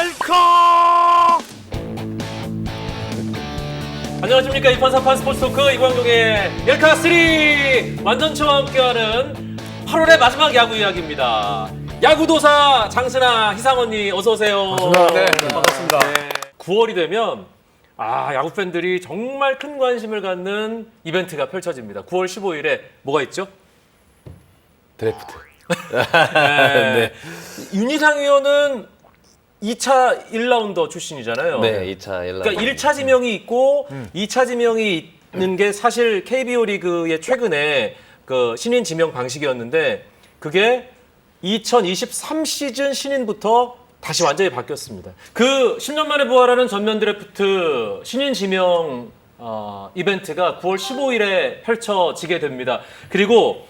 웰컴! 안녕하십니까. 2판3판 스포츠토크 이광용의 열카3 완전체와 함께하는 8월의 마지막 야구 이야기입니다. 야구도사 장신아, 희상언니 어서오세요. 네, 반갑습니다. 9월이 되면 야구 팬들이 정말 큰 관심을 갖는 이벤트가 펼쳐집니다. 9월 15일에 뭐가 있죠? 드래프트. 네. 윤희상 의원은 2차 1라운더 출신이잖아요. 네, 2차 1라운더. 그러니까 1차 지명이 있고 2차 지명이 있는 게 사실 KBO 리그의 최근에 그 신인 지명 방식이었는데 그게 2023 시즌 신인부터 다시 완전히 바뀌었습니다. 그 10년 만에 부활하는 전면 드래프트 신인 지명 이벤트가 9월 15일에 펼쳐지게 됩니다. 그리고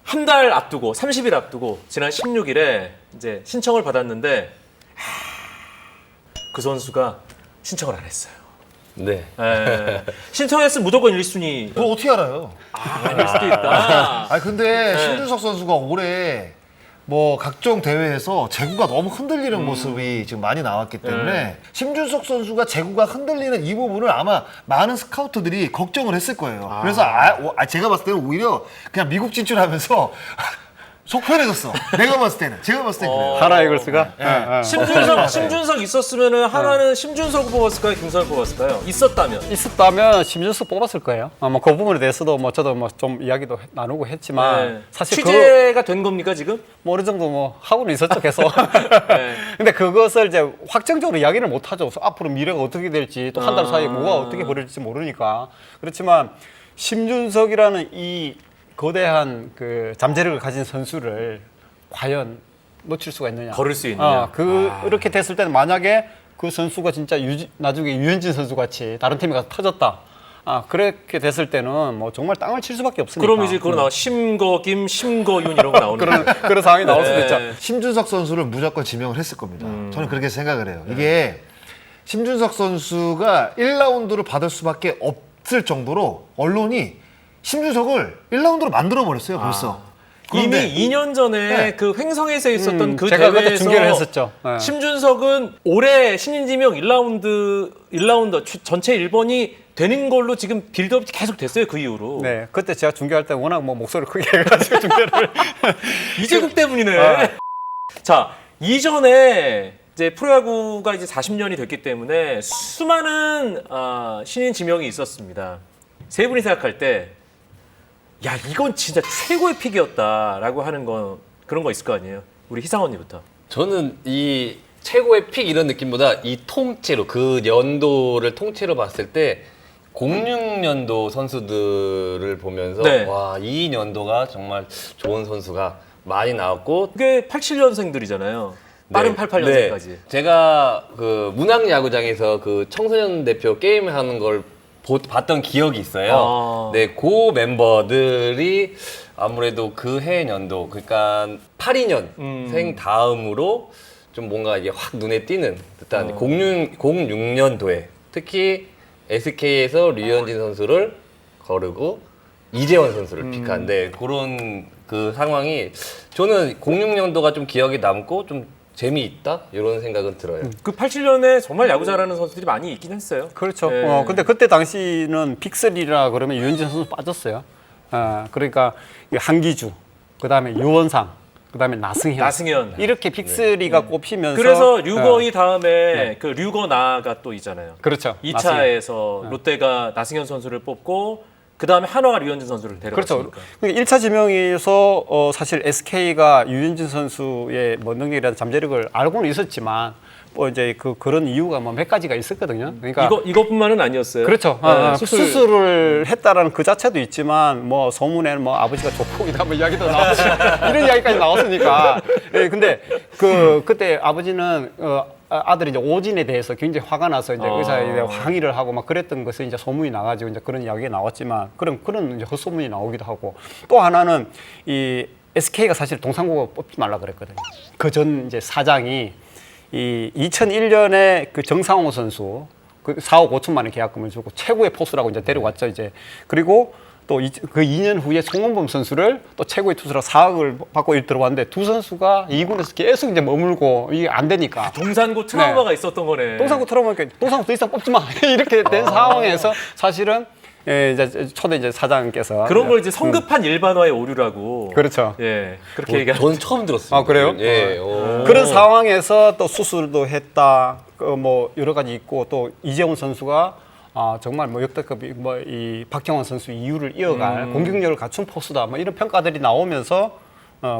한 달 앞두고 30일 앞두고 지난 16일에 이제 신청을 받았는데 그 선수가 신청을 안 했어요. 네. 신청했으면 무조건 1순위. 그걸 어떻게 알아요? 아닐 수도 있다. 근데 심준석 선수가 올해 뭐 각종 대회에서 제구가 너무 흔들리는 모습이 지금 많이 나왔기 때문에 심준석 선수가 제구가 흔들리는 이 부분을 아마 많은 스카우터들이 걱정을 했을 거예요. 그래서 제가 봤을 때는 오히려 그냥 미국 진출하면서 속 편해졌어. 제가 봤을 때는 그래요. 하나 이글스가? 심준석 있었으면은 하나는 심준석 뽑았을까요? 김선을 뽑았을까요? 있었다면 심준석 뽑았을 거예요. 그 부분에 대해서도 저도 좀 이야기도 나누고 했지만 사실 취재가 된 겁니까 지금? 어느 정도 하고는 있었죠 계속. 네. 근데 그것을 이제 확정적으로 이야기를 못 하죠. 앞으로 미래가 어떻게 될지 또 한 달 사이에 뭐가 어떻게 벌어질지 모르니까. 그렇지만 심준석이라는 이 거대한 그 잠재력을 가진 선수를 과연 놓칠 수가 있느냐? 걸을 수 있느냐? 이렇게 됐을 때는 만약에 그 선수가 진짜 나중에 유현진 선수 같이 다른 팀에 가서 터졌다. 그렇게 됐을 때는 뭐 정말 땅을 칠 수밖에 없으니까. 그럼 이제 그거 나와 심거김, 심거윤 이런 거 나오는 그런 상황이 나올 수도 있죠. 심준석 선수를 무조건 지명을 했을 겁니다. 저는 그렇게 생각을 해요. 이게 심준석 선수가 1라운드를 받을 수밖에 없을 정도로 언론이 심준석을 1라운드로 만들어버렸어요, 벌써. 이미 2년 전에 그 횡성에서 있었던 그 제가 그때 대회에서 중계를 했었죠. 네. 심준석은 올해 신인 지명 1라운드 전체 1번이 되는 걸로 지금 빌드업이 계속 됐어요, 그 이후로. 네, 그때 제가 중계할 때 워낙 목소리 크게 해가지고 중계를. 이재국 때문이네. 자, 이전에 이제 프로야구가 이제 40년이 됐기 때문에 수많은 신인 지명이 있었습니다. 세 분이 생각할 때 야, 이건 진짜 최고의 픽이었다라고 하는 거 그런 거 있을 거 아니에요? 우리 희상 언니부터. 저는 이 최고의 픽 이런 느낌보다 이 통째로 그 연도를 통째로 봤을 때 06년도 선수들을 보면서 네. 와, 이 연도가 정말 좋은 선수가 많이 나왔고 그게 87년생들이잖아요. 빠른 88년생까지. 네. 제가 그 문학야구장에서 그 청소년 대표 게임을 하는 걸 봤던 기억이 있어요. 네, 그 멤버들이 아무래도 그 해 연도, 그러니까 82년생 다음으로 좀 뭔가 이게 확 눈에 띄는 듯한 06년도에 특히 SK에서 류현진 선수를 거르고 이재원 선수를 픽한데 그런 그 상황이 저는 06년도가 좀 기억에 남고 좀 재미있다 이런 생각은 들어요. 그 87년에 정말 야구 잘하는 선수들이 많이 있긴 했어요. 그렇죠. 네. 근데 그때 당시는 픽셀이라 그러면 유현진 선수 빠졌어요. 그러니까 한기주, 그다음에 유원상, 그다음에 나승현. 이렇게 픽셀이가 꼽히면서 그래서 류거이 다음에 그 류거나가 또 있잖아요. 그렇죠. 2차에서 롯데가 나승현 선수를 뽑고 그 다음에 한화가 류현진 선수를 데려갔으니까. 그렇죠. 1차 지명에서 사실 SK가 유현진 선수의 뭐 능력이라든 잠재력을 알고는 있었지만 뭐 이제 그런 이유가 뭐 몇 가지가 있었거든요. 그러니까 이것뿐만은 아니었어요. 그렇죠. 수술을 했다라는 그 자체도 있지만 뭐 소문에는 뭐 아버지가 조폭이다 뭐 이야기도 나오고 이런 이야기까지 나왔으니까. 예, 근데 그때 아버지는 아들이 이제 오진에 대해서 굉장히 화가 나서 이제 의사에 항의를 하고 막 그랬던 것을 이제 소문이 나가지고 이제 그런 이야기가 나왔지만 그런 이제 헛소문이 나오기도 하고 또 하나는 이 SK가 사실 동상고가 뽑지 말라 그랬거든요. 그 전 이제 사장이 이 2001년에 그 정상호 선수 그 4억 5천만 원 계약금을 주고 최고의 포수라고 이제 데려왔죠 이제. 그리고 또 그 2년 후에 송원범 선수를 또 최고의 투수로 4억을 받고 들어왔는데 두 선수가 2군에서 계속 이제 머물고 이게 안 되니까 동산고 트라우마가 있었던 거네. 동산고 트라우마니까 동산고 더 이상 뽑지 마 이렇게 된 상황에서 사실은 이제 초대 이제 사장께서 그런 걸 이제 성급한 일반화의 오류라고. 그렇죠. 예, 그렇게 얘기하. 저는 처음 들었어요. 아, 그래요? 예. 그런 상황에서 또 수술도 했다. 뭐 여러 가지 있고 또 이재훈 선수가 정말 뭐 역대급 뭐 이 박정환 선수 이유를 이어갈 공격력을 갖춘 포수다. 뭐 이런 평가들이 나오면서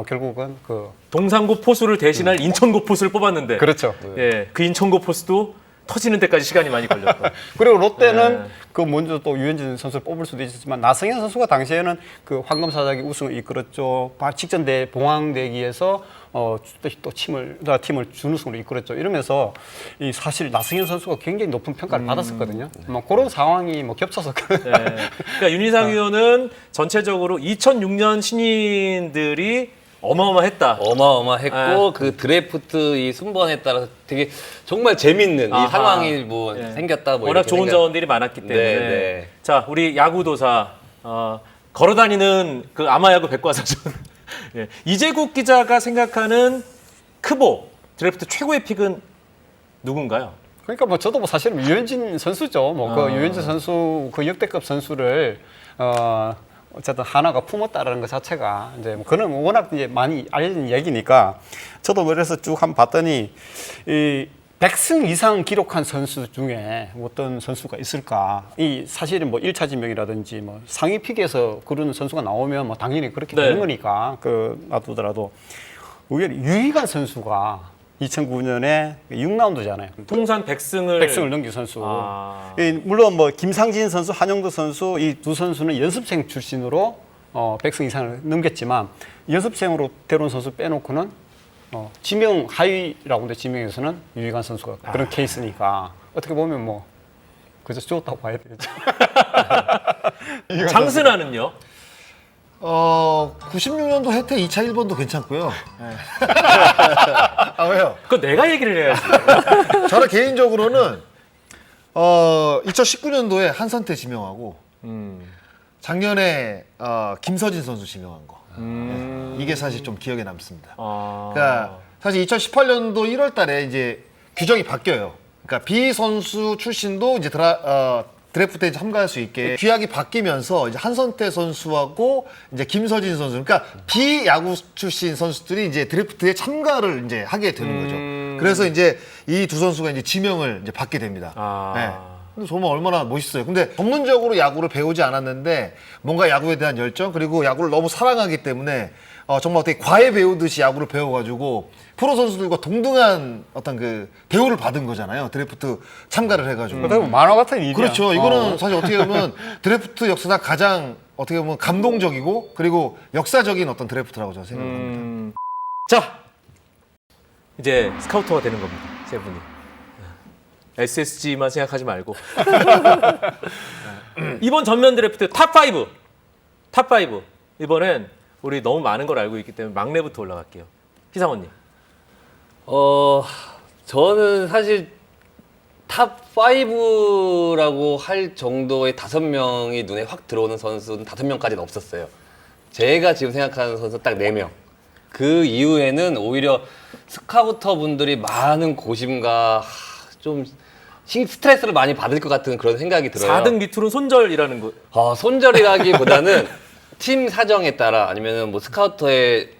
결국은 그 동산고 포수를 대신할 인천고 포수를 뽑았는데. 그렇죠. 예, 그 인천고 포수도 터지는 데까지 시간이 많이 걸렸다. 그리고 롯데는 그 먼저 또 유현진 선수를 뽑을 수도 있었지만 나성현 선수가 당시에는 그 황금사자기 우승을 이끌었죠. 직전 대 봉황대기에서 또 팀을 준우승으로 이끌었죠. 이러면서 이 사실 나성현 선수가 굉장히 높은 평가를 받았었거든요. 뭐 그런 상황이 뭐 겹쳐서 예. 그러니까 윤희상 위원은 전체적으로 2006년 신인들이 어마어마했다. 어마어마했고 그 드래프트 이 순번에 따라서 되게 정말 재밌는 아하. 이 상황이 뭐 예. 생겼다 뭐 워낙 이렇게 좋은 자원들이 많았기 때문에. 네. 자, 우리 야구도사 걸어다니는 그 아마야구 백과사전 예. 이재국 기자가 생각하는 크보 드래프트 최고의 픽은 누군가요? 그러니까 뭐 저도 뭐 사실은 유현진 선수죠. 뭐 그 유현진 선수 그 역대급 선수를 어쨌든 하나가 품었다라는 것 자체가 이제 뭐 그는 워낙 이제 많이 알려진 얘기니까 저도 그래서 쭉 한번 봤더니 이 100승 이상 기록한 선수 중에 어떤 선수가 있을까? 이 사실은 뭐 1차 지명이라든지 뭐 상위 픽에서 그런 선수가 나오면 뭐 당연히 그렇게 되는 거니까 그 놔두더라도 의외로 유희관 선수가 2009년에 6라운드잖아요. 통산 100승을 넘긴 선수. 물론 뭐 김상진 선수, 한용덕 선수 이 두 선수는 연습생 출신으로 100승 이상을 넘겼지만 연습생으로 데려온 선수 빼놓고는 지명 하위 라운드 지명에서는 유희관 선수가 그런 케이스니까 어떻게 보면 뭐 그저 좋았다고 봐야 되겠죠. 장승아는요? 96년도 혜태 2차 1번도 괜찮고요. 왜요? 그거 내가 얘기를 해야지. 저는 개인적으로는 2019년도에 한선태 지명하고 작년에 김서진 선수 지명한 거. 네, 이게 사실 좀 기억에 남습니다. 그러니까 사실 2018년도 1월달에 이제 규정이 바뀌어요. 그러니까 B 선수 출신도 이제 드래프트에 참가할 수 있게 규약이 바뀌면서 이제 한선태 선수하고 이제 김서진 선수, 그러니까 비야구 출신 선수들이 이제 드래프트에 참가를 이제 하게 되는 거죠. 그래서 이제 이 두 선수가 이제 지명을 이제 받게 됩니다. 네. 근데 정말 얼마나 멋있어요. 근데 전문적으로 야구를 배우지 않았는데 뭔가 야구에 대한 열정 그리고 야구를 너무 사랑하기 때문에 정말 어떻게 과외 배우듯이 야구를 배워가지고 프로 선수들과 동등한 어떤 그 대우를 받은 거잖아요. 드래프트 참가를 해가지고. 어떻게 만화 같은 일이야. 그렇죠. 이거는 사실 어떻게 보면 드래프트 역사상 가장 어떻게 보면 감동적이고 그리고 역사적인 어떤 드래프트라고 저는 생각합니다. 자, 이제 스카우터가 되는 겁니다. 세 분이. SSG만 생각하지 말고. 이번 전면 드래프트 탑5. 탑5. 이번엔 우리 너무 많은 걸 알고 있기 때문에 막내부터 올라갈게요. 희상원님. 저는 사실 탑 5라고 할 정도의 5명이 눈에 확 들어오는 선수는 5명까지는 없었어요. 제가 지금 생각하는 선수 딱 4명. 그 이후에는 오히려 스카우터 분들이 많은 고심과 좀 스트레스를 많이 받을 것 같은 그런 생각이 들어요. 4등 밑으로는 손절이라는 거. 손절이라기보다는 팀 사정에 따라 아니면 뭐 스카우터의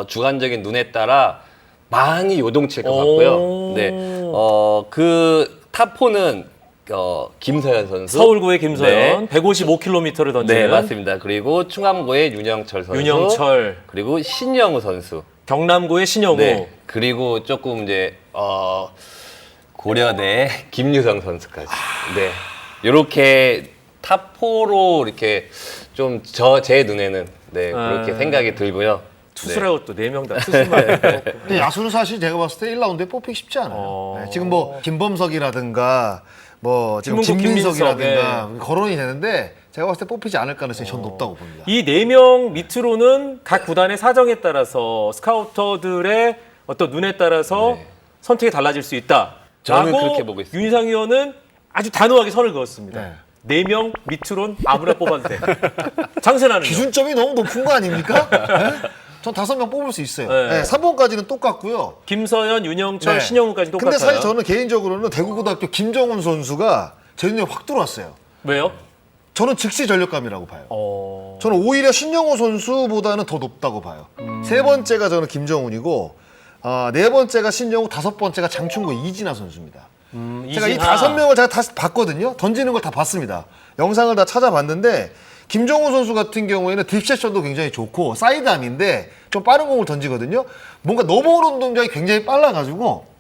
주관적인 눈에 따라 많이 요동칠 것 같고요. 네, 그 탑4는 김서현 선수, 서울고의 김서현, 네. 155km를 던지는. 네, 맞습니다. 그리고 충암고의 윤영철 선수, 윤영철, 그리고 신영우 선수, 경남고의 신영우, 네, 그리고 조금 이제 고려대 김유성 선수까지. 네, 이렇게 탑4로 이렇게 좀 제 눈에는 네 그렇게 생각이 들고요. 투수라고 또 4명 다 투수만. 근데 야수는 사실 제가 봤을 때 1라운드에 뽑히기 쉽지 않아요. 네, 지금 뭐 김범석이라든가 뭐 지금 김민석이라든가 거론이 되는데 제가 봤을 때 뽑히지 않을 가능성이 전 높다고 봅니다. 이 4명 밑으로는 각 구단의 사정에 따라서 스카우터들의 어떤 눈에 따라서 선택이 달라질 수 있다. 저는 라고 그렇게 보고 있습니다. 윤희상 의원은 아주 단호하게 선을 그었습니다. 네. 4명 밑으론 아무나 뽑아도 돼. 장세나는요? 기준점이 너무 높은 거 아닙니까? 네? 전 5명 뽑을 수 있어요. 네. 네, 3번까지는 똑같고요. 김서현, 윤영철, 네. 신영우까지 똑같아요. 근데 사실 저는 개인적으로는 대구고등학교 김정훈 선수가 제 눈에 확 들어왔어요. 왜요? 저는 즉시 전력감이라고 봐요. 어... 저는 오히려 신영호 선수보다는 더 높다고 봐요. 세 번째가 저는 김정훈이고, 네 번째가 신영호, 5번째가 장충고 이진아 선수입니다. 제가 이 이진아. 5명을 제가 다 봤거든요. 던지는 걸 다 봤습니다. 영상을 다 찾아봤는데 김정훈 선수 같은 경우에는 딥세션도 굉장히 좋고 사이드암인데 좀 빠른 공을 던지거든요. 뭔가 넘어오는 동작이 굉장히 빨라가지고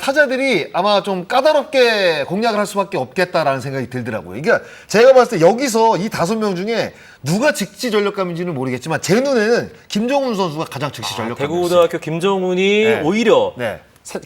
타자들이 아마 좀 까다롭게 공략을 할 수밖에 없겠다라는 생각이 들더라고요. 그러니까 제가 봤을 때 여기서 이 5명 중에 누가 직시 전력감인지는 모르겠지만 제 눈에는 김정훈 선수가 가장 직시 전력감이었어요. 대구고등학교 김정훈이 네. 오히려 네.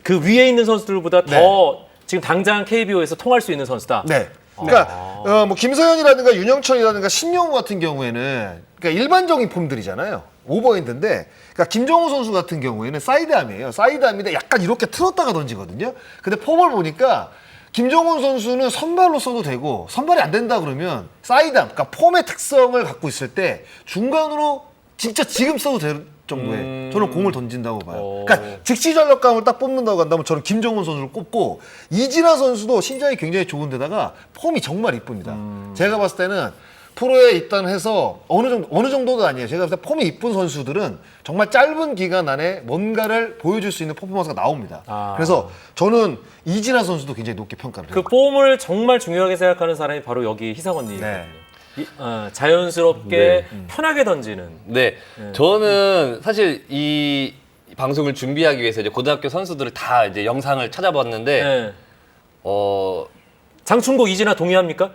그 위에 있는 선수들보다 네. 더 지금 당장 KBO에서 통할 수 있는 선수다. 네. 그러니까 뭐 김서현이라든가 윤영철이라든가 신영우 같은 경우에는 그러니까 일반적인 폼들이잖아요. 오버핸드인데 그러니까 김정우 선수 같은 경우에는 사이드암이에요. 사이드암인데 약간 이렇게 틀었다가 던지거든요. 근데 폼을 보니까 김정훈 선수는 선발로 써도 되고 선발이 안 된다 그러면 사이드암, 그러니까 폼의 특성을 갖고 있을 때 중간으로 진짜 지금 써도 될 정도의 저는 공을 던진다고 봐요. 그러니까 즉시 전력감을 딱 뽑는다고 한다면 저는 김정훈 선수를 꼽고 이진아 선수도 신장이 굉장히 좋은데다가 폼이 정말 이쁩니다. 제가 봤을 때는 프로에 입단해서 어느 정도도 아니에요. 제가 봤을 때 폼이 이쁜 선수들은 정말 짧은 기간 안에 뭔가를 보여줄 수 있는 퍼포먼스가 나옵니다. 그래서 저는 이진아 선수도 굉장히 높게 평가를 해요. 그 폼을 정말 중요하게 생각하는 사람이 바로 여기 희상원님이거든요. 네. 자연스럽게 편하게 던지는. 네, 저는 사실 이 방송을 준비하기 위해서 이제 고등학교 선수들을 다 이제 영상을 찾아봤는데, 네. 어, 장충고 이진아 동의합니까?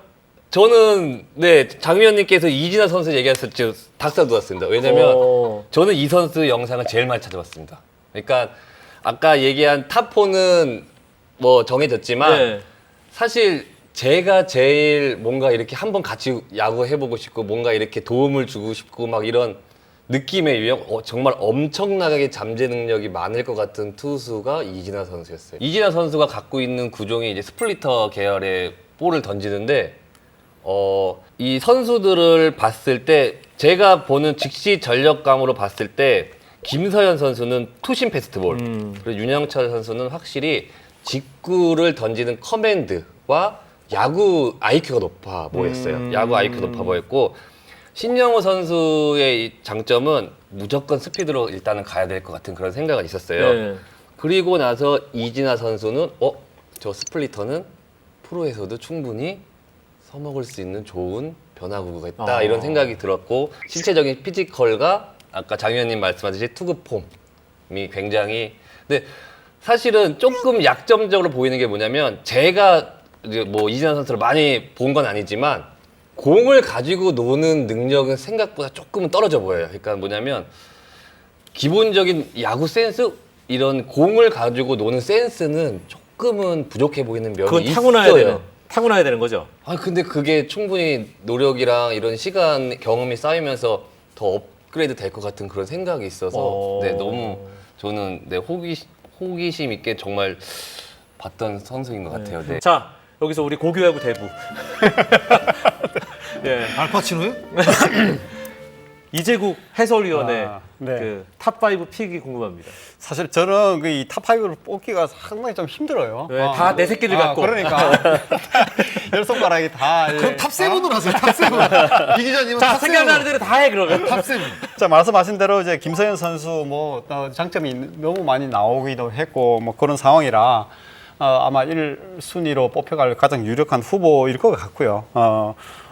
저는 네 장위원님께서 이진아 선수 얘기했을 때 닭살 돋았습니다. 왜냐면 저는 이 선수 영상을 제일 많이 찾아봤습니다. 그러니까 아까 얘기한 탑4는 뭐 정해졌지만 네. 사실 제가 제일 뭔가 이렇게 한번 같이 야구 해보고 싶고 뭔가 이렇게 도움을 주고 싶고 막 이런 느낌의 유형, 정말 엄청나게 잠재 능력이 많을 것 같은 투수가 이진아 선수였어요. 이진아 선수가 갖고 있는 구종이 이제 스플리터 계열의 볼을 던지는데, 이 선수들을 봤을 때 제가 보는 즉시 전력감으로 봤을 때 김서현 선수는 투심 패스트볼, 그리고 윤영철 선수는 확실히 직구를 던지는 커맨드와 야구 IQ가 높아 보였어요. 야구 IQ 높아 보였고, 신영호 선수의 이 장점은 무조건 스피드로 일단은 가야 될 것 같은 그런 생각은 있었어요. 네. 그리고 나서 이진아 선수는 저 스플리터는 프로에서도 충분히 써먹을 수 있는 좋은 변화구가 있다, 이런 생각이 들었고, 신체적인 피지컬과 아까 장 의원님 말씀하셨듯이 투구 폼이 굉장히, 근데 사실은 조금 약점적으로 보이는 게 뭐냐면, 제가 이제 뭐 이진아 선수를 많이 본 건 아니지만 공을 가지고 노는 능력은 생각보다 조금은 떨어져 보여요. 그러니까 뭐냐면 기본적인 야구 센스, 이런 공을 가지고 노는 센스는 조금은 부족해 보이는 면이 그건 있어요. 타고나야 되는 거죠. 근데 그게 충분히 노력이랑 이런 시간 경험이 쌓이면서 더 업그레이드 될 것 같은 그런 생각이 있어서 네, 너무 저는 네, 호기심 있게 정말 봤던 선수인 것 같아요. 네. 자, 여기서 우리 고교야구 대부. 예. 알파치노요? 이재국 해설위원의 네. 그 탑5 픽이 궁금합니다. 사실 저는 그 이 탑5를 뽑기가 상당히 좀 힘들어요. 왜? 다 내 새끼를 갖고. 그러니까. 열 손가락이 다. 그럼 탑7으로 하세요. 탑7. 이 기자님은 자, 탑7으로. 생각나는 대로 다 해, 그러면. 탑7. 자, 말씀하신 대로 이제 김서현 선수 뭐 장점이 너무 많이 나오기도 했고 뭐 그런 상황이라 아마 1순위로 뽑혀갈 가장 유력한 후보일 것 같고요.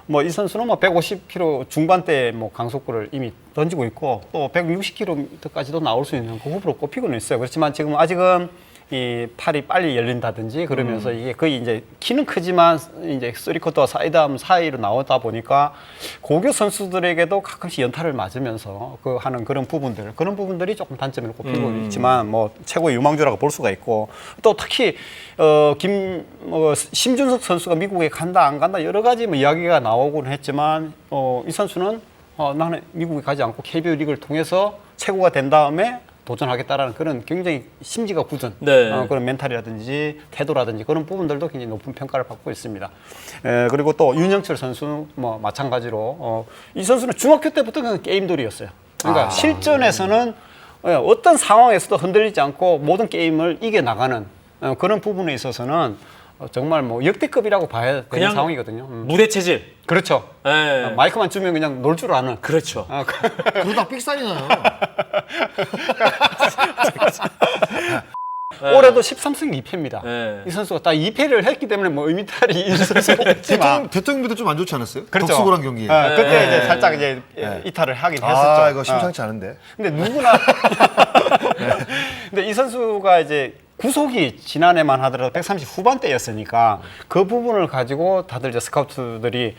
뭐 이 선수는 뭐 150km 중반대 뭐 강속구를 이미 던지고 있고 또 160km까지도 나올 수 있는 그 후보로 꼽히고는 있어요. 그렇지만 지금 아직은 이 팔이 빨리 열린다든지 그러면서 이게 거의 이제 키는 크지만 이제 3쿼터 사이드암 사이로 나오다 보니까 고교 선수들에게도 가끔씩 연타를 맞으면서 그 하는 그런 부분들이 조금 단점으로 꼽히고 있지만 뭐 최고의 유망주라고 볼 수가 있고, 또 특히 심준석 선수가 미국에 간다 안 간다 여러 가지 뭐 이야기가 나오곤 했지만 이 선수는 나는 미국에 가지 않고 KBO 리그를 통해서 최고가 된 다음에 도전하겠다라는 그런 굉장히 심지가 굳은 네. 그런 멘탈이라든지 태도라든지 그런 부분들도 굉장히 높은 평가를 받고 있습니다. 그리고 또 윤영철 선수 뭐 마찬가지로 이 선수는 중학교 때부터 그냥 게임돌이었어요. 그러니까 실전에서는 어떤 상황에서도 흔들리지 않고 모든 게임을 이겨 나가는 그런 부분에 있어서는 정말 뭐 역대급이라고 봐야 되는 그냥 상황이거든요. 무대 체질. 그렇죠. 예. 마이크만 주면 그냥 놀 줄 아는. 그렇죠. 그러다 삑살이 나요. 올해도 13승 2패입니다. 네. 이 선수가 딱 2패를 했기 때문에 뭐 의미탈이 있을 수 있지만 대통령부터 좀 안 좋지 않았어요? 그렇죠. 덕수고랑 경기. 그때 네. 이제 살짝 이제 이탈을 하긴 했었죠. 아, 이거 심상치 않은데. 근데 누구나 근데 이 선수가 이제 구속이 지난해만 하더라도 130 후반대였으니까 그 부분을 가지고 다들 이제 스카우트들이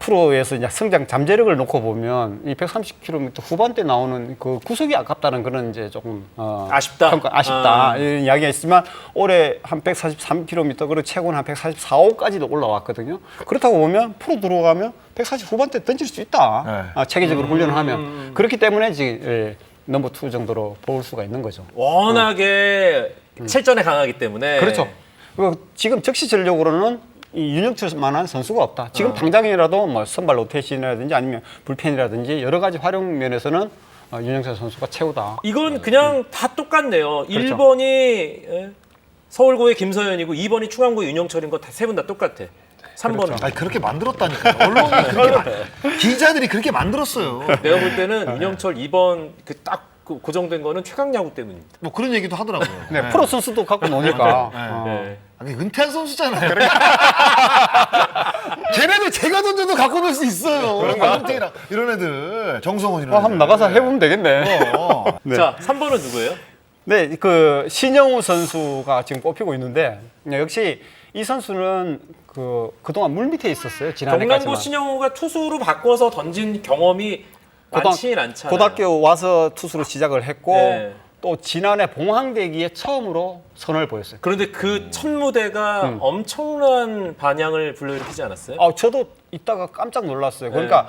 프로에서 이제 성장 잠재력을 놓고 보면 이 130km 후반대 나오는 그 구속이 아깝다는 그런 이제 조금 아쉽다. 아쉽다 이런 이야기가 있지만 올해 한 143km 그리고 최고는 한 144, 5까지도 올라왔거든요. 그렇다고 보면 프로 들어가면 140 후반대 던질 수 있다. 체계적으로 훈련을 하면 그렇기 때문에 지금 넘버 2 정도로 볼 수가 있는 거죠. 워낙에 실전에 강하기 때문에. 그렇죠. 그리고 지금 적시 전력으로는 이 윤영철만한 선수가 없다. 지금 당장이라도 뭐 선발 로테이션이라든지 아니면 불펜이라든지 여러 가지 활용 면에서는 윤영철 선수가 최고다. 이건 그냥 다 똑같네요. 그렇죠. 1번이 서울고의 김서현이고 2번이 충암고의 윤영철인 거 세 분 다 똑같아. 3번은. 아니 그렇게 만들었다니까. 언론이 기자들이 그렇게 만들었어요. 내가 볼 때는 윤영철 2번 딱 고정된 거는 최강야구 때문입니다. 뭐 그런 얘기도 하더라고요. 네, 프로 선수도 갖고 노니까. 네. 아니 은퇴한 선수잖아요. 걔네들 제가 던져도 갖고 놀 수 있어요. 박용택이랑 이런 애들, 정성훈 이런 애들. 한번 나가서 해보면 되겠네. 네. 자, 3번은 누구예요? 네, 그 신영우 선수가 지금 뽑히고 있는데 역시 이 선수는 그동안 물 밑에 있었어요. 지난해까지만. 경남고 신영우가 투수로 바꿔서 던진 경험이 많지는 않잖아요. 고등학교 와서 투수로 시작을 했고 네. 또 지난해 봉황대기에 처음으로 선을 보였어요. 그런데 그 첫 무대가 엄청난 반향을 불러일으키지 않았어요? 저도 이따가 깜짝 놀랐어요. 그러니까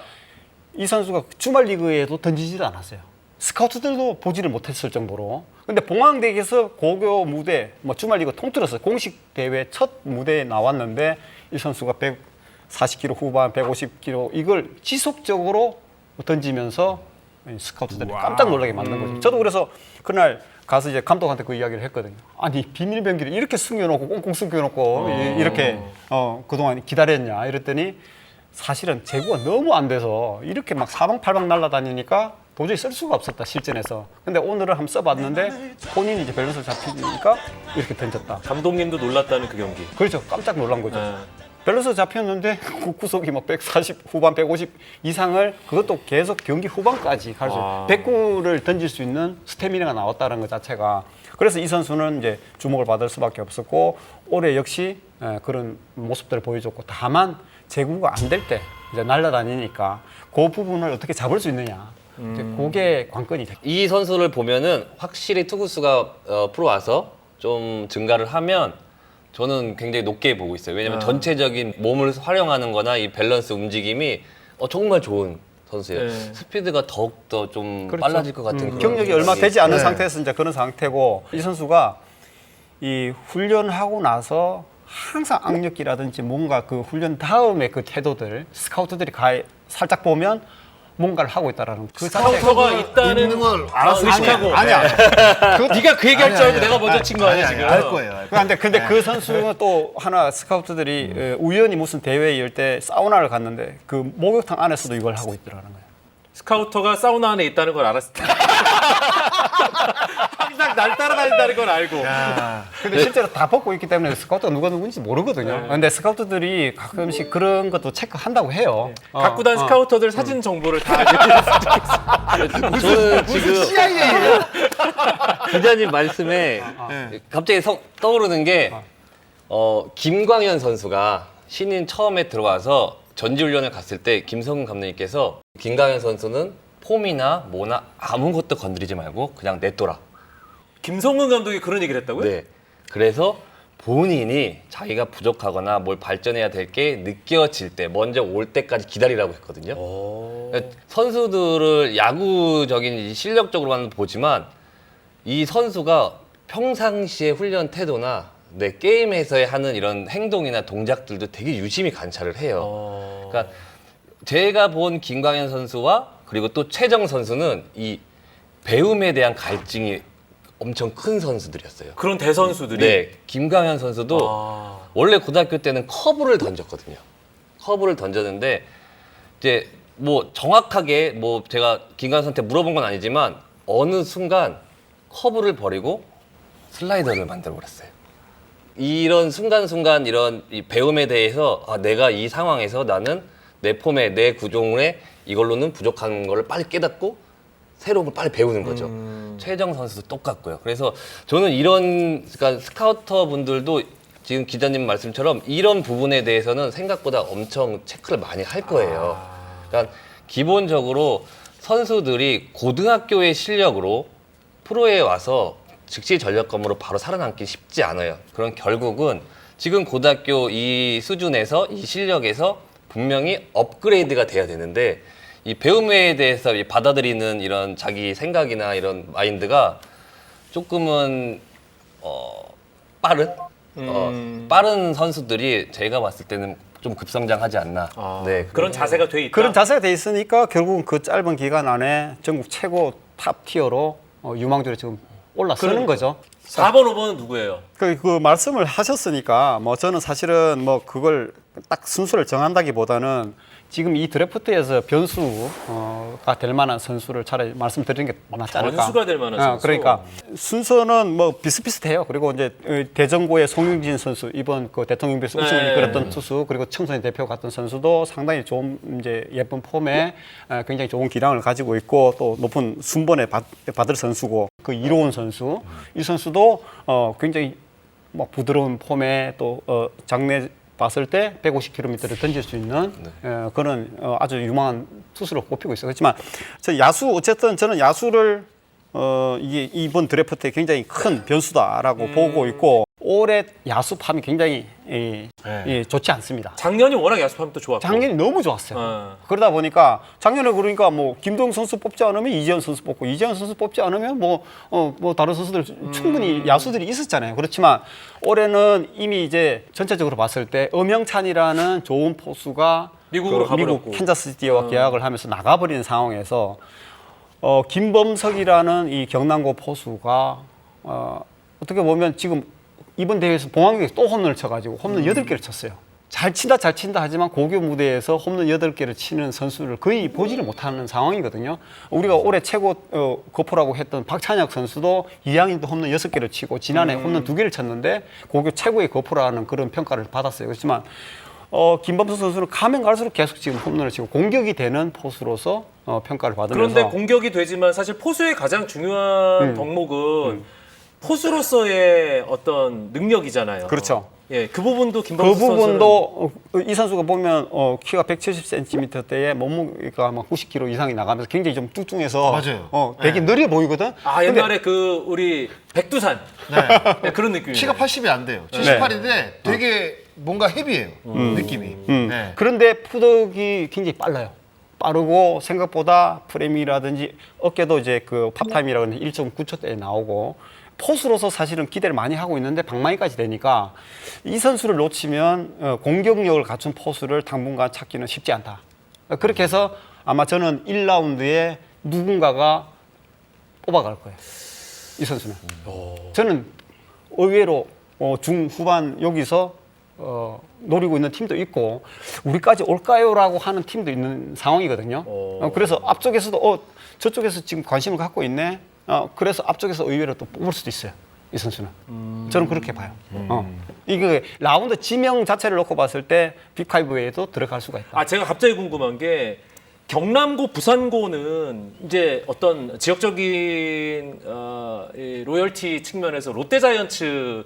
이 선수가 주말 리그에도 던지지도 않았어요. 스카우트들도 보지를 못했을 정도로. 근데 봉황대기에서 고교 무대, 뭐 주말 리그 통틀어서 공식 대회 첫 무대에 나왔는데 이 선수가 140km 후반, 150km 이걸 지속적으로 던지면서 스카우트들이 깜짝 놀라게 만든 거죠. 저도 그래서 그날 가서 이제 감독한테 그 이야기를 했거든요. 아니 비밀병기를 이렇게 숨겨놓고 꽁꽁 숨겨놓고 이렇게 그동안 기다렸냐 이랬더니 사실은 제구가 너무 안 돼서 이렇게 막 사방팔방 날아다니니까 도저히 쓸 수가 없었다 실전에서. 근데 오늘은 한번 써봤는데 본인이 이제 밸런스를 잡히니까 이렇게 던졌다. 감독님도 놀랐다는 그 경기. 그렇죠. 깜짝 놀란 거죠. 네. 밸런스 잡혔는데 구속이 막 140 후반 150 이상을 그것도 계속 경기 후반까지 갈 수 109를 던질 수 있는 스태미나가 나왔다는 것 자체가 그래서 이 선수는 이제 주목을 받을 수밖에 없었고 올해 역시 그런 모습들을 보여줬고 다만 제구가 안 될 때 이제 날아다니니까 그 부분을 어떻게 잡을 수 있느냐 이제 그게 관건이 됐죠. 이 선수를 보면은 확실히 투구수가 프로 와서 좀 증가를 하면 저는 굉장히 높게 보고 있어요. 왜냐면 전체적인 몸을 활용하는 거나 이 밸런스 움직임이 정말 좋은 선수예요. 네. 스피드가 더욱더 좀 그렇죠. 빨라질 것 같은 그런 경력이 생각이 얼마 되지 않은 네. 상태에서 이제 그런 상태고 이 선수가 이 훈련하고 나서 항상 악력기라든지 뭔가 그 훈련 다음에 그 태도들 스카우트들이 살짝 보면 뭔가를 하고 있다라는 그 스카우터가 있다는 있는 걸 알아서 의식하고. 아니야. 네가 그 얘기할 줄 알고 아니야. 내가 먼저 친 거 아니야 지금? 알 거예요. 근데 그 선수는 또 하나 스카우트들이 우연히 무슨 대회에 이럴 때 사우나를 갔는데 그 목욕탕 안에서도 이걸 하고 있더라는 거예요. 스카우터가 사우나 안에 있다는 걸 알았을 때 항상 날 따라다닌다는 걸 알고. 근데 실제로 다 벗고 있기 때문에 스카우트가 누가 누군지 모르거든요. 근데 스카우트들이 가끔씩 그런 것도 체크한다고 해요. 갖고 단 스카우터들 사진 정보를 다 알려주셨으면 좋겠어. 저는 지금 CIA예요. 기자님 말씀에 갑자기 떠오르는 게 김광현 선수가 신인 처음에 들어와서 전지훈련을 갔을 때 김성근 감독님께서 김광현 선수는 폼이나 뭐나 아무것도 건드리지 말고 그냥 냅둬라. 김성근 감독이 그런 얘기를 했다고요? 네. 그래서 본인이 자기가 부족하거나 뭘 발전해야 될 게 느껴질 때 먼저 올 때까지 기다리라고 했거든요. 그러니까 선수들을 야구적인 실력적으로만 보지만 이 선수가 평상시의 훈련 태도나 내 게임에서의 하는 이런 행동이나 동작들도 되게 유심히 관찰을 해요. 그러니까 제가 본 김광현 선수와 그리고 또 최정 선수는 이 배움에 대한 갈증이 엄청 큰 선수들이었어요. 그런 대선수들이. 네, 김광현 선수도 원래 고등학교 때는 커브를 던졌거든요. 커브를 던졌는데 이제 뭐 정확하게 뭐 제가 김광현 선수한테 물어본 건 아니지만 어느 순간 커브를 버리고 슬라이더를 만들어 버렸어요. 이런 순간순간 이런 이 배움에 대해서 내가 이 상황에서 나는 내 폼에 내 구종에 이걸로는 부족한 걸 빨리 깨닫고 새로운 걸 빨리 배우는 거죠. 최정 선수도 똑같고요. 그래서 저는 이런 그러니까 스카우터 분들도 지금 기자님 말씀처럼 이런 부분에 대해서는 생각보다 엄청 체크를 많이 할 거예요. 그러니까 기본적으로 선수들이 고등학교의 실력으로 프로에 와서 즉시 전력검으로 바로 살아남기 쉽지 않아요. 그럼 결국은 지금 고등학교 이 수준에서 이 실력에서 분명히 업그레이드가 돼야 되는데 이 배움에 대해서 받아들이는 이런 자기 생각이나 이런 마인드가 조금은 빠른 선수들이 제가 봤을 때는 좀 급성장하지 않나. 네, 그런 자세가 돼 있다. 그런 자세가 돼 있으니까 결국은 그 짧은 기간 안에 전국 최고 탑 티어로 유망주로 지금 올라서는 거죠. 4번, 5번은 누구예요? 그 말씀을 하셨으니까 뭐 저는 사실은 뭐 그걸 딱 순서를 정한다기보다는 지금 이 드래프트에서 변수가 될 만한 선수를 차라리 말씀드리는 게 낫지 않을까. 변수가 될 만한 선수. 그러니까 순서는 뭐 비슷비슷해요. 그리고 이제 대전고의 송영진 선수 이번 그 대통령배수 우승을 이끌었던 투수 그리고 청소년 대표 같은 선수도 상당히 좋은 이제 예쁜 폼에 굉장히 좋은 기량을 가지고 있고 또 높은 순번에 받을 선수고 그 이로운 선수 이 선수도 굉장히 뭐 부드러운 폼에 또 장내 봤을 때 150km를 던질 수 있는 그런 아주 유망한 투수로 꼽히고 있어요. 그렇지만 저 야수 어쨌든 저는 야수를 이게 이번 드래프트에 굉장히 큰 변수다라고 보고 있고 올해 야수팜이 굉장히 좋지 않습니다. 작년이 워낙 야수팜이 또 좋았고. 작년이 너무 좋았어요. 그러다 보니까 작년에 그러니까 뭐 김동 선수 뽑지 않으면 이재현 선수 뽑고 이재현 선수 뽑지 않으면 뭐 다른 선수들 충분히 야수들이 있었잖아요. 그렇지만 올해는 이미 이제 전체적으로 봤을 때 엄영찬이라는 좋은 포수가 미국으로 가버렸고. 미국 캔자스시티와 계약을 하면서 나가버리는 상황에서 김범석이라는 이 경남고 포수가 어떻게 보면 지금 이번 대회에서 봉황경에 또 홈런을 쳐가지고 홈런 8개를 쳤어요. 잘 친다 하지만 고교 무대에서 홈런 8개를 치는 선수를 거의 보지를 못하는 상황이거든요. 우리가 올해 최고 거포라고 했던 박찬혁 선수도 2학년도 홈런 6개를 치고 지난해 홈런 2개를 쳤는데 고교 최고의 거포라는 그런 평가를 받았어요. 그렇지만 김범수 선수는 가면 갈수록 계속 지금 홈런을 치고 공격이 되는 포수로서 평가를 받으면서 그런데 공격이 되지만 사실 포수의 가장 중요한 덕목은 포수로서의 어떤 능력이잖아요. 그렇죠. 예, 그 부분도 김범수 그 선수는 부분도 이 선수가 보면 키가 170cm대에 몸무게가 막 90kg 이상이 나가면서 굉장히 좀 뚱뚱해서 맞아요. 되게 느려 보이거든. 옛날에 그 우리 백두산 네, 그런 느낌이에요. 키가 80이 안 돼요. 78인데 되게 뭔가 헤비해요. 느낌이. 네. 그런데 푸덕이 굉장히 빨라요. 빠르고 생각보다 프레임이라든지 어깨도 이제 그 팝타임이라고 하는 1.9초대에 나오고 포수로서 사실은 기대를 많이 하고 있는데 방망이까지 되니까 이 선수를 놓치면 공격력을 갖춘 포수를 당분간 찾기는 쉽지 않다. 그렇게 해서 아마 저는 1라운드에 누군가가 뽑아갈 거예요. 이 선수는. 저는 의외로 중후반 여기서 노리고 있는 팀도 있고 우리까지 올까요라고 하는 팀도 있는 상황이거든요. 그래서 앞쪽에서도 저쪽에서 지금 관심을 갖고 있네. 그래서 앞쪽에서 의외로 또 뽑을 수도 있어요. 이 선수는. 저는 그렇게 봐요. 이게 라운드 지명 자체를 놓고 봤을 때 빅5에도 들어갈 수가 있다. 제가 갑자기 궁금한 게 경남고, 부산고는 이제 어떤 지역적인 이 로열티 측면에서 롯데자이언츠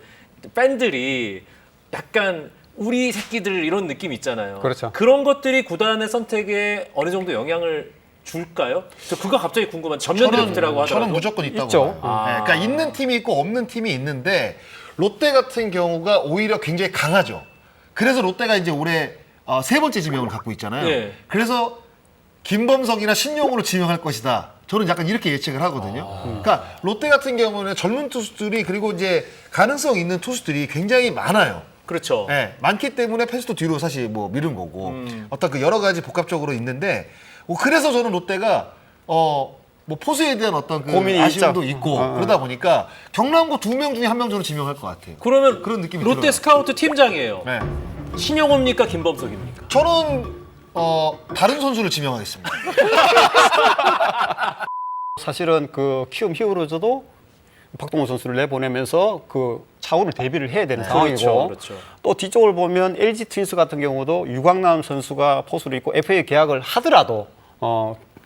팬들이 약간 우리 새끼들 이런 느낌 있잖아요. 그렇죠. 그런 것들이 구단의 선택에 어느 정도 영향을 줄까요? 저 그거 갑자기 궁금한. 전면 드래프트라고 하더라도 저는 무조건 있다고 있죠. 봐요. 네, 그러니까 있는 팀이 있고 없는 팀이 있는데 롯데 같은 경우가 오히려 굉장히 강하죠. 그래서 롯데가 이제 올해 3번째 지명을 갖고 있잖아요. 네. 그래서 김범석이나 신용으로 지명할 것이다. 저는 약간 이렇게 예측을 하거든요. 그러니까 롯데 같은 경우는 젊은 투수들이 그리고 이제 가능성 있는 투수들이 굉장히 많아요. 그렇죠. 네, 많기 때문에 패스도 뒤로 사실 뭐 미룬 거고 어떤 그 여러 가지 복합적으로 있는데 그래서 저는 롯데가 뭐 포수에 대한 어떤 그 고민이 아쉬움도 있죠. 있고 그러다 보니까 경남고 2명 중에 1명 저는 지명할 것 같아요. 그러면 그런 느낌이 롯데 들어요. 스카우트 팀장이에요. 네. 신영호입니까 김범석입니까? 저는 다른 선수를 지명하겠습니다. 사실은 그 키움 히어로즈도 박동원 선수를 내보내면서 그 차원을 대비를 해야 되는 상황이고 그렇죠. 또 뒤쪽을 보면 LG 트윈스 같은 경우도 유광남 선수가 포수로 있고 FA 계약을 하더라도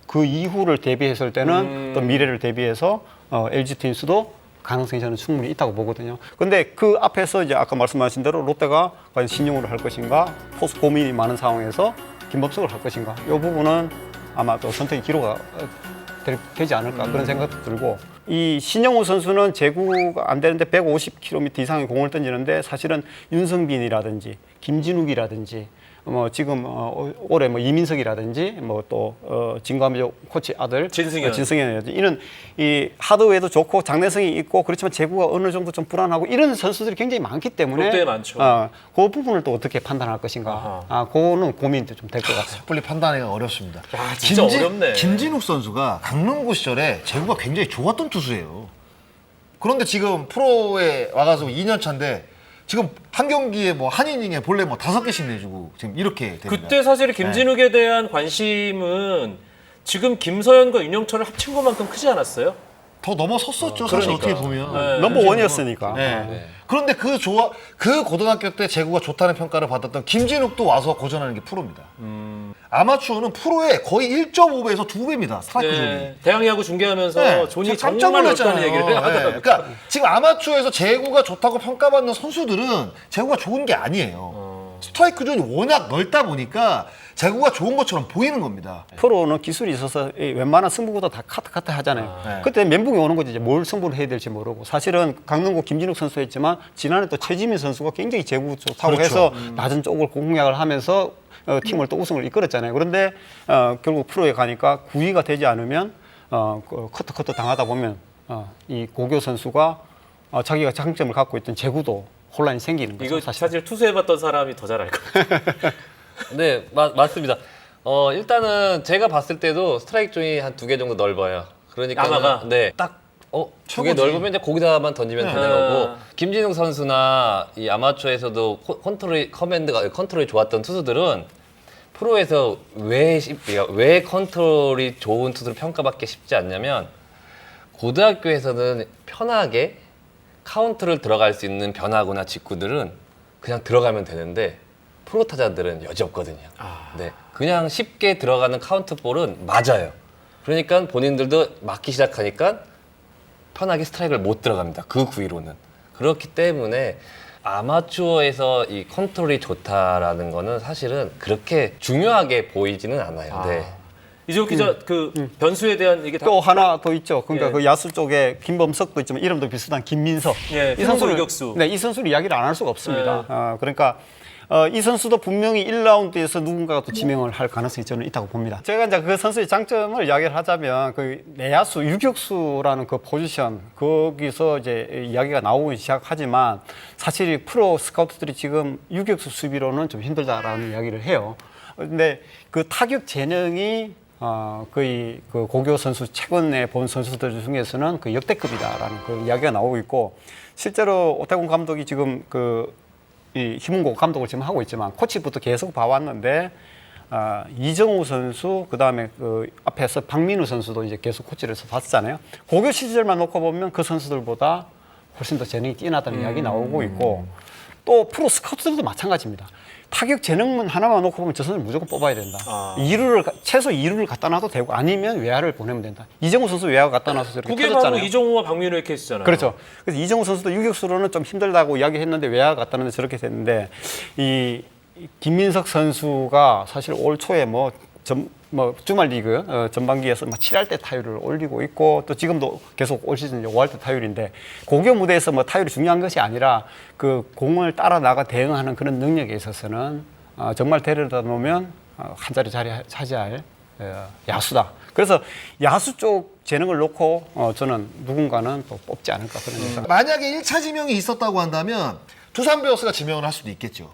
그 이후를 대비했을 때는 또 미래를 대비해서 LG 트윈스도 가능성이 저는 충분히 있다고 보거든요. 근데 그 앞에서 이제 아까 말씀하신 대로 롯데가 과연 신용으로 할 것인가, 포수 고민이 많은 상황에서 김범석을 할 것인가, 이 부분은 아마 또 선택의 기로가 되지 않을까 그런 생각도 들고, 이 신영호 선수는 제구가 안 되는데 150km 이상의 공을 던지는데 사실은 윤성빈이라든지 김진욱이라든지 뭐 지금 올해 뭐 이민석이라든지 뭐 또 진감조 코치 아들 진승현이라든지 이런 이 하드웨어도 좋고 장내성이 있고 그렇지만 제구가 어느 정도 좀 불안하고 이런 선수들이 굉장히 많기 때문에 롯데에 많죠. 그 부분을 또 어떻게 판단할 것인가, 그거는 고민이 좀 될 것 같아요. 섣불리 판단하기가 어렵습니다. 야, 진짜 어렵네. 김진욱 선수가 강릉고 시절에 제구가 굉장히 좋았던 투수예요. 그런데 지금 프로에 와가지고 2년 차인데 지금 한 경기에 뭐 한 이닝에 본래 뭐 5개씩 내주고 지금 이렇게 됩니다. 그때 사실 김진욱에 대한 관심은 지금 김서현과 윤영철을 합친 것만큼 크지 않았어요? 더 넘어섰었죠, 사실 그러니까. 어떻게 보면. 네. 넘버 원이었으니까. 네. 그런데 그 고등학교 때 제구가 좋다는 평가를 받았던 김진욱도 와서 고전하는 게 프로입니다. 아마추어는 프로에 거의 1.5배에서 2배입니다. 스트라이크 존이. 네. 대학야구 중계하면서 존이 정말 넓다는 얘기를 하더라고요. 그러니까 지금 아마추어에서 제구가 좋다고 평가받는 선수들은 제구가 좋은 게 아니에요. 스트라이크 존이 워낙 넓다 보니까 제구가 좋은 것처럼 보이는 겁니다. 프로는 기술이 있어서 이 웬만한 승부보다 다 카트 하잖아요. 네. 그때 멘붕이 오는 거지. 이제 뭘 승부를 해야 될지 모르고. 사실은 강릉고 김진욱 선수였지만 지난해 또 최지민 선수가 굉장히 제구 좋다고 그렇죠. 해서 낮은 쪽을 공략을 하면서 팀을 또 우승을 이끌었잖아요. 그런데 결국 프로에 가니까 9위가 되지 않으면 커트 당하다 보면 이 고교 선수가 자기가 장점을 갖고 있던 제구도 혼란이 생기는 거죠. 이거 사실 투수해봤던 사람이 더 잘 알 거예요. 네, 맞습니다. 일단은 제가 봤을 때도 스트라이크 존이 한 2개 정도 넓어요. 그러니까 아마가? 네, 딱 2개 넓으면 이제 거기다만 던지면 되는 거고, 김진욱 선수나 이 아마추어에서도 컨트롤이 좋았던 투수들은 프로에서 왜 컨트롤이 좋은 투수로 평가받기 쉽지 않냐면, 고등학교에서는 편하게 카운트를 들어갈 수 있는 변화구나 직구들은 그냥 들어가면 되는데 프로 타자들은 여지 없거든요. 네, 그냥 쉽게 들어가는 카운트 볼은 맞아요. 그러니까 본인들도 맞기 시작하니까 편하게 스트라이크를 못 들어갑니다. 그 구위로는. 그렇기 때문에 아마추어에서 이 컨트롤이 좋다라는 거는 사실은 그렇게 중요하게 보이지는 않아요. 네. 이재욱 기자 그 변수에 대한 얘기 또 하나 더 있죠. 그러니까 예. 그 야수 쪽에 김범석도 있지만 이름도 비슷한 김민석. 예, 평소 유격수. 네, 이 선수를 이야기를 안 할 수가 없습니다. 그러니까 이 선수도 분명히 1라운드에서 누군가가 또 지명을 할 가능성이 저는 있다고 봅니다. 제가 이제 그 선수의 장점을 이야기를 하자면 그 내야수, 유격수라는 그 포지션 거기서 이제 이야기가 나오기 시작하지만 사실 프로 스카우트들이 지금 유격수 수비로는 좀 힘들다라는 이야기를 해요. 근데 그 타격 재능이 거의 그 고교 선수 최근에 본 선수들 중에서는 그 역대급이다라는 그 이야기가 나오고 있고, 실제로 오태곤 감독이 지금 이 희문고 감독을 지금 하고 있지만 코치부터 계속 봐왔는데 이정우 선수 그다음에 그 앞에서 박민우 선수도 이제 계속 코치를 해서 봤잖아요. 고교 시절만 놓고 보면 그 선수들보다 훨씬 더 재능이 뛰어나다는 이야기 나오고 있고, 또 프로 스카우트들도 마찬가지입니다. 타격 재능만 하나만 놓고 보면 저 선수를 무조건 뽑아야 된다. 최소 2루를 갖다 놔도 되고 아니면 외야를 보내면 된다. 이정우 선수 외야 갖다 놔서 저렇게 그게 터졌잖아요. 바로 이정우와 박민우의 케이스잖아요. 그렇죠. 그래서 이정우 선수도 유격수로는 좀 힘들다고 이야기했는데 외야 갖다 놨는데 저렇게 됐는데, 이 김민석 선수가 사실 올 초에 주말 리그 전반기에서 7할 때 타율을 올리고 있고, 또 지금도 계속 올 시즌 5할 때 타율인데, 고교 무대에서 타율이 중요한 것이 아니라 그 공을 따라 나가 대응하는 그런 능력에 있어서는 정말 데려다 놓으면 한 자리 차지할 야수다. 그래서 야수 쪽 재능을 놓고 저는 누군가는 또 뽑지 않을까 그런 생각. 만약에 1차 지명이 있었다고 한다면 두산 베어스가 지명을 할 수도 있겠죠.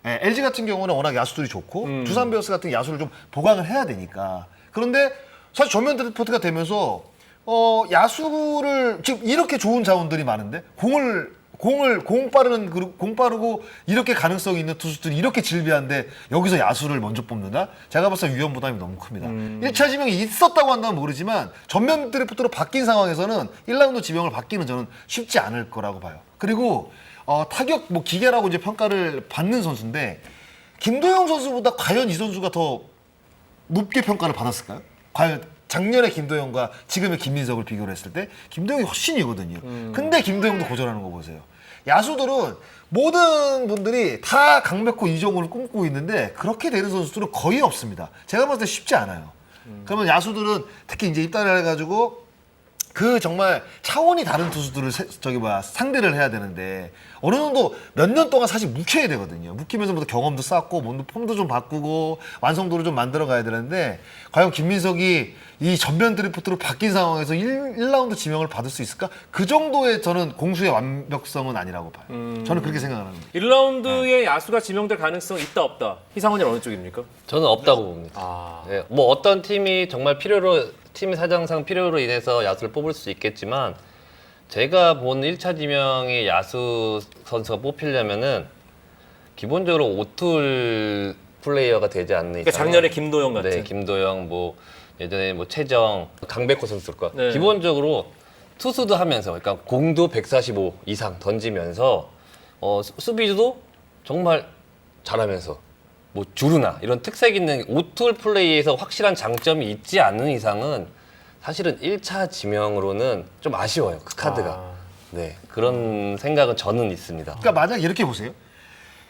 예, LG 같은 경우는 워낙 야수들이 좋고 두산 베어스 같은 야수를 좀 보강을 해야 되니까. 그런데 사실 전면 드래프트가 되면서 야수를 지금 이렇게 좋은 자원들이 많은데 공 빠르고 이렇게 가능성이 있는 투수들이 이렇게 질비한데 여기서 야수를 먼저 뽑는다? 제가 봤을 때 위험 부담이 너무 큽니다. 1차 지명이 있었다고 한다면 모르지만 전면 드래프트로 바뀐 상황에서는 1라운드 지명을 받기는 저는 쉽지 않을 거라고 봐요. 그리고 타격 기계라고 이제 평가를 받는 선수인데 김도영 선수보다 과연 이 선수가 더 높게 평가를 받았을까요? 과연 작년의 김도영과 지금의 김민석을 비교를 했을 때 김도영이 훨씬이거든요. 근데 김도영도 고전하는 거 보세요. 야수들은 모든 분들이 다 강백호 이정우를 꿈꾸고 있는데 그렇게 되는 선수들은 거의 없습니다. 제가 봤을 때 쉽지 않아요. 그러면 야수들은 특히 이제 입단을 해가지고 그 정말 차원이 다른 투수들을 상대를 해야 되는데 어느 정도 몇 년 동안 사실 묵혀야 되거든요. 묵히면서부터 경험도 쌓고 몸도 폼도 좀 바꾸고 완성도를 좀 만들어 가야 되는데 과연 김민석이 이 전면 드래프트로 바뀐 상황에서 1라운드 지명을 받을 수 있을까? 그 정도의 저는 공수의 완벽성은 아니라고 봐요. 저는 그렇게 생각을 합니다. 1라운드에 야수가 지명될 가능성 있다 없다. 희상훈이는 어느 쪽입니까? 저는 없다고 봅니다. 네, 뭐 어떤 팀이 정말 팀 사정상 필요로 인해서 야수를 뽑을 수 있겠지만 제가 본 1차 지명의 야수 선수가 뽑히려면은 기본적으로 오툴 플레이어가 되지 않는 이상. 그러니까 작년에 김도영 같은. 네, 김도영 예전에 최정, 강백호 선수일까. 네. 기본적으로 투수도 하면서 그러니까 공도 145 이상 던지면서 수비도 정말 잘하면서 주루나 이런 특색 있는 오툴 플레이에서 확실한 장점이 있지 않는 이상은 사실은 1차 지명으로는 좀 아쉬워요. 그 카드가. 네, 그런 생각은 저는 있습니다. 그러니까 만약 이렇게 보세요.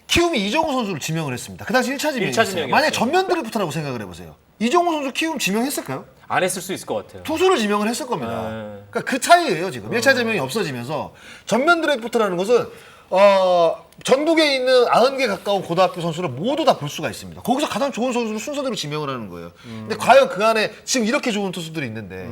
키움이 이정우 선수를 지명을 했습니다. 그 당시 1차 지명이었어요. 1차 지명이었어요. 만약 전면 드래프트라고 생각을 해보세요. 이정우 선수 키움 지명했을까요? 안 했을 수 있을 것 같아요. 투수를 지명을 했을 겁니다. 네. 그러니까 그 차이예요 지금. 1차 지명이 없어지면서 전면 드래프트라는 것은 전국에 있는 90개 가까운 고등학교 선수를 모두 다 볼 수가 있습니다. 거기서 가장 좋은 선수를 순서대로 지명을 하는 거예요. 근데 과연 그 안에 지금 이렇게 좋은 투수들이 있는데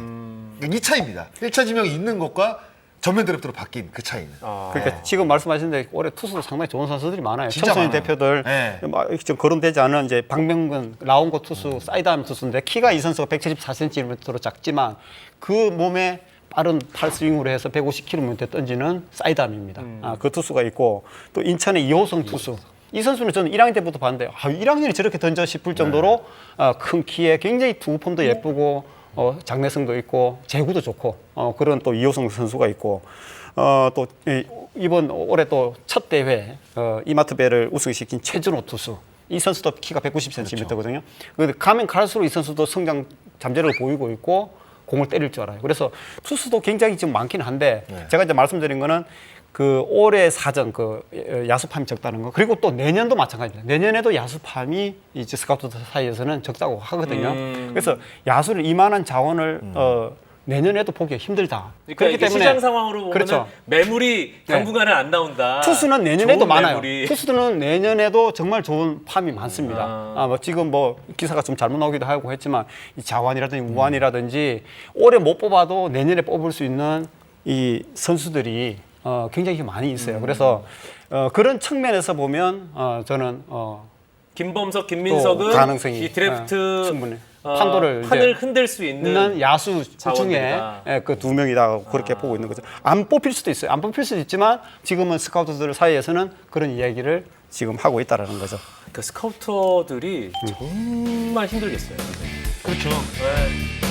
그러니까 이 차이입니다. 1차 지명이 있는 것과 전면 드래프트로 바뀐 그 차이는. 그러니까 지금 말씀하셨는데 올해 투수도 상당히 좋은 선수들이 많아요. 진짜 청소년 많아요. 대표들 네. 지금 거론되지 않은 이제 박명근 라운고 투수 사이드암 투수인데 키가 이 선수가 174cm로 작지만 그 몸에 빠른 팔스윙으로 해서 150km 던지는 사이드암입니다. 그 투수가 있고 또 인천의 이호성 투수. 이 선수는 저는 1학년 때부터 봤는데 1학년이 저렇게 던져 싶을 정도로 큰 키에 굉장히 투구폼도 예쁘고 장래성도 있고 제구도 좋고 그런 또 이호성 선수가 있고 또 이번 올해 또 첫 대회 이마트배를 우승시킨 최준호 투수. 이 선수도 키가 190cm거든요. 그런데 가면 갈수록 이 선수도 성장 잠재력을 보이고 있고 공을 때릴 줄 알아요. 그래서 투수도 굉장히 지금 많긴 한데 제가 이제 말씀드린 거는 그 올해 사정 야수팜이 적다는 거 그리고 또 내년도 마찬가지입니다. 내년에도 야수팜이 이제 스카우트 사이에서는 적다고 하거든요. 그래서 야수를 이만한 자원을 내년에도 보기 힘들다. 그러니까 이게 시장 상황으로 보면 그렇죠. 매물이 당분간은 안 나온다. 투수는 내년에도 좋은 많아요. 매물이. 투수들은 내년에도 정말 좋은 팜이 많습니다. 지금 기사가 좀 잘못 나오기도 하고 했지만 이 자완이라든지 우완이라든지 올해 못 뽑아도 내년에 뽑을 수 있는 이 선수들이 굉장히 많이 있어요. 그래서 그런 측면에서 보면 저는 김범석, 김민석은 가능성이 이 드래프트 충분히 판을 흔들 수 있는 야수 중에 자원들이다. 그 두 명이다 그렇게 보고 있는 거죠. 안 뽑힐 수도 있어요. 안 뽑힐 수도 있지만 지금은 스카우터들 사이에서는 그런 이야기를 지금 하고 있다라는 거죠. 그 스카우터들이 정말 힘들겠어요. 그렇죠. 네.